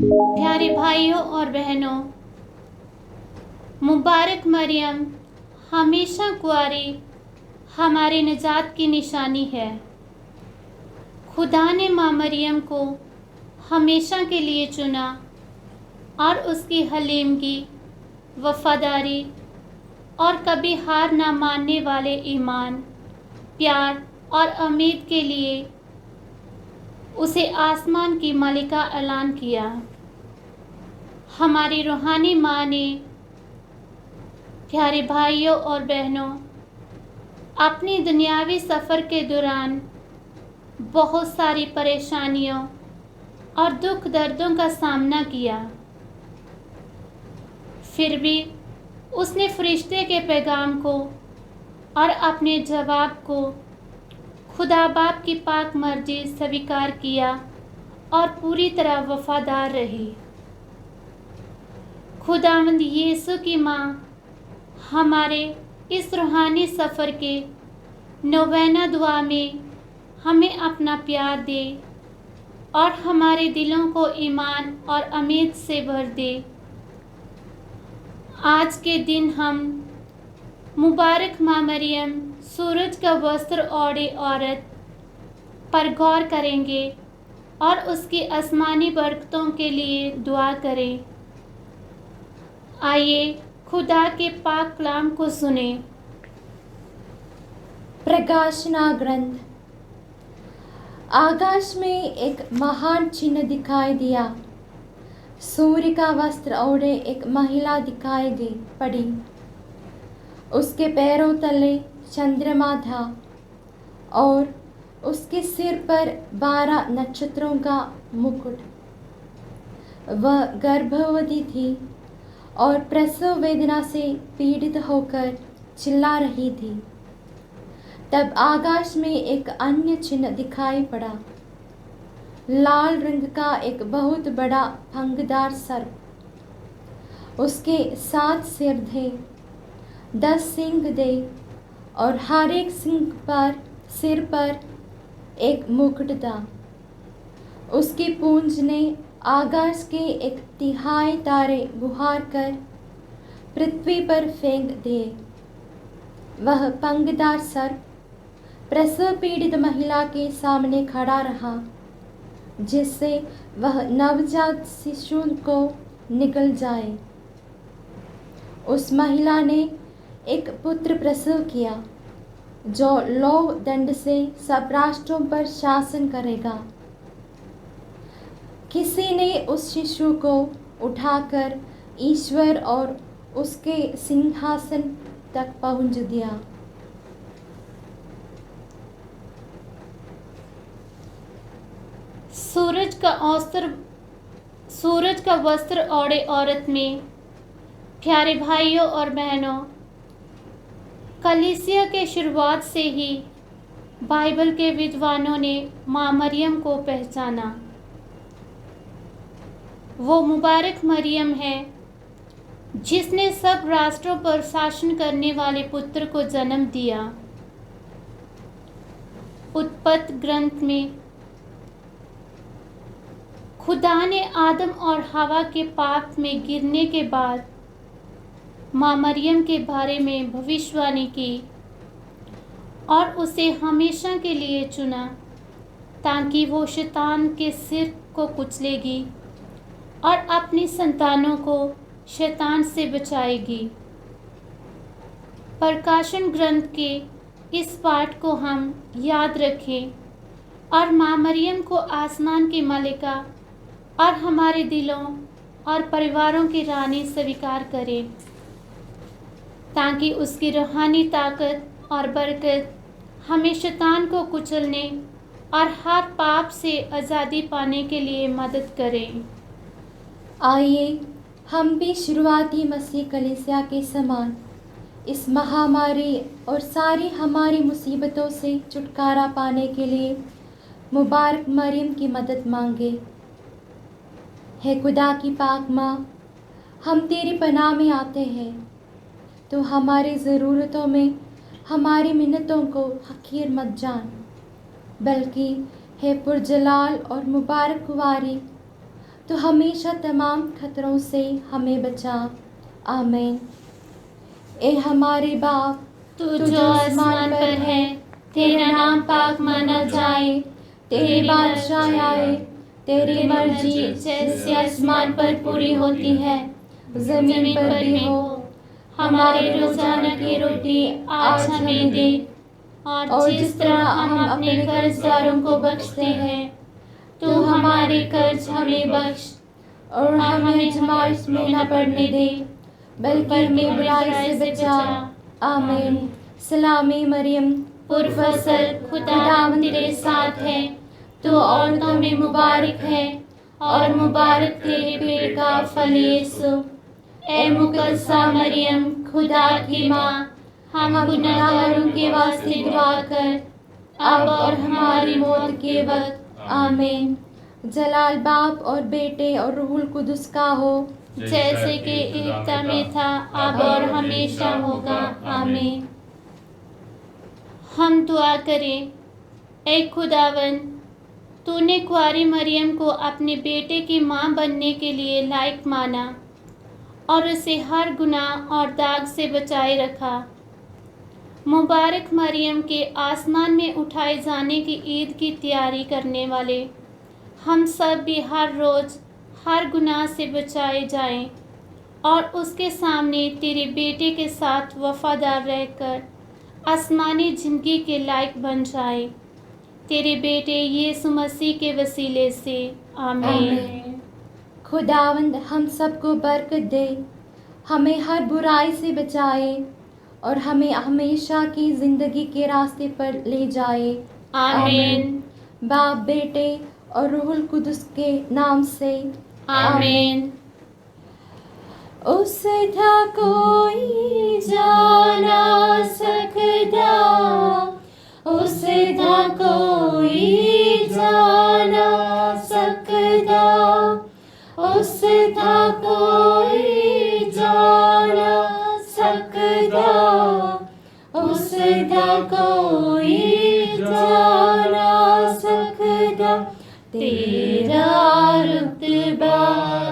प्यारे भाइयों और बहनों, मुबारक मरियम हमेशा कुंवारी हमारे निजात की निशानी है। खुदा ने माँ मरियम को हमेशा के लिए चुना और उसकी हलीमगी, वफादारी और कभी हार ना मानने वाले ईमान, प्यार और उम्मीद के लिए उसे आसमान की मालिका ऐलान किया। हमारी रूहानी माँ ने, प्यारे भाइयों और बहनों, अपनी दुनियावी सफ़र के दौरान बहुत सारी परेशानियों और दुख दर्दों का सामना किया। फिर भी उसने फरिश्ते के पैगाम को और अपने जवाब को खुदा बाप की पाक मर्जी स्वीकार किया और पूरी तरह वफादार रही। खुदावंद यीशु की माँ हमारे इस रूहानी सफ़र के नौवेना दुआ में हमें अपना प्यार दे और हमारे दिलों को ईमान और उम्मीद से भर दे। आज के दिन हम मुबारक माँ मरियम, सूरज का वस्त्र ओढ़े औरत पर गौर करेंगे और उसकी आसमानी बरकतों के लिए दुआ करें। आइए खुदा के पाक कलाम को सुने। प्रकाशना ग्रंथ। आकाश में एक महान चिन्ह दिखाई दिया। सूर्य का वस्त्र ओढ़े एक महिला दिखाई दी पड़ी। उसके पैरों तले चंद्रमा था और उसके सिर पर 12 नक्षत्रों का मुकुट। वह गर्भवती थी और प्रसव वेदना से पीड़ित होकर चिल्ला रही थी। तब आकाश में एक अन्य चिन्ह दिखाई पड़ा। लाल रंग का एक बहुत बड़ा फंगदार सर्प। उसके 7 सिर थे, 10 सींग थे और हर एक सींग पर सिर पर एक मुकुट था। उसकी पूंछ ने आकाश के 1/3 तारे बुहार कर पृथ्वी पर फेंक दिए। वह फंगदार सर्प प्रसव पीड़ित महिला के सामने खड़ा रहा, जिससे वह नवजात शिशु को निगल जाए। उस महिला ने एक पुत्र प्रसव किया, जो लौह दंड से सब राष्ट्रों पर शासन करेगा। किसी ने उस शिशु को उठाकर ईश्वर और उसके सिंहासन तक पहुंच दिया। सूरज का वस्त्र ओढ़े औरत में, प्यारे भाइयों और बहनों, कलीसिया के शुरुआत से ही बाइबल के विद्वानों ने माँ मरियम को पहचाना। वो मुबारक मरियम है जिसने सब राष्ट्रों पर शासन करने वाले पुत्र को जन्म दिया। उत्पत्ति ग्रंथ में खुदा ने आदम और हवा के पाप में गिरने के बाद माँ मरियम के बारे में भविष्यवाणी की और उसे हमेशा के लिए चुना, ताकि वो शैतान के सिर को कुचलेगी और अपनी संतानों को शैतान से बचाएगी। प्रकाशन ग्रंथ के इस पाठ को हम याद रखें और माँ मरियम को आसमान की मालिका और हमारे दिलों और परिवारों की रानी स्वीकार करें, ताकि उसकी रूहानी ताकत और बरकत हमें शैतान को कुचलने और हर पाप से आज़ादी पाने के लिए मदद करें। आइए हम भी शुरुआती मसीह कलीसिया के समान इस महामारी और सारी हमारी मुसीबतों से छुटकारा पाने के लिए मुबारक मरियम की मदद मांगे। हे खुदा की पाक माँ, हम तेरी पनाह में आते हैं। तो हमारी ज़रूरतों में हमारी मिन्नतों को हकीर मत जान, बल्कि हे पुरजलाल और मुबारक कुंवारी, तो हमेशा तमाम खतरों से हमें बचा। आमीन। ए हमारे बाप, तू जो आसमान पर है, तेरा नाम पाक माना जाए, तेरी बादशाह आए, तेरी मर्जी जैसे आसमान पर पूरी होती है जमीन पर भी हो। हमारे रोजाना की रोटी आज हमें दे, और जिस तरह हम अपने कर्जदारों को बख्शते हैं, तू हमारे कर्ज हमें बख्श, और हमें आजमाइश में न पड़ने दे, बल्कि हमें बुराई से बचा। आमीन। सलामी मरियम, पुरफसल खुदावंद तेरे साथ है, तू औरतों में मुबारक है, और मुबारक तेरे पेट का फल यीशु। ए मुकद्दसा मरियम, खुदा की माँ, हम गुनाहगारों के वास्ते दुआ कर, अब और हमारी मौत के वक्त। आमीन। जलाल बाप और बेटे और रूहुल कुदस का हो, जैसे कि इब्तिदा में था, अब और हमेशा होगा। आमीन। हम दुआ करें। ए खुदावन, तूने कुंवारी मरियम को अपने बेटे की माँ बनने के लिए लायक माना और उसे हर गुनाह और दाग से बचाए रखा। मुबारक मरियम के आसमान में उठाए जाने की ईद की तैयारी करने वाले हम सब भी हर रोज़ हर गुनाह से बचाए जाएं और उसके सामने तेरे बेटे के साथ वफादार रहकर आसमानी ज़िंदगी के लायक बन जाए। तेरे बेटे यीशु मसीह के वसीले से। आमीन। खुदावंद हम सबको बरकत दे, हमें हर बुराई से बचाए और हमें हमेशा की ज़िंदगी के रास्ते पर ले जाए। आमीन। बाप, बेटे और रूहुल कुदस के नाम से। आमीन। उस था कोई जाना सकता, उस था कोई जाना सकता, उस था कोई जाना सकता, उस था कोई जाना सकता। तेरा रुतबा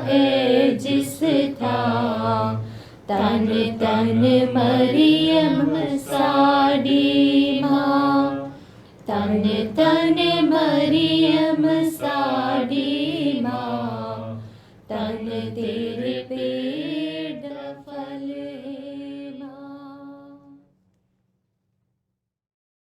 है जिस था, तन तन मरियम साड़ी माँ, तन तन मरियम साड़ी माँ, तन तेरे पे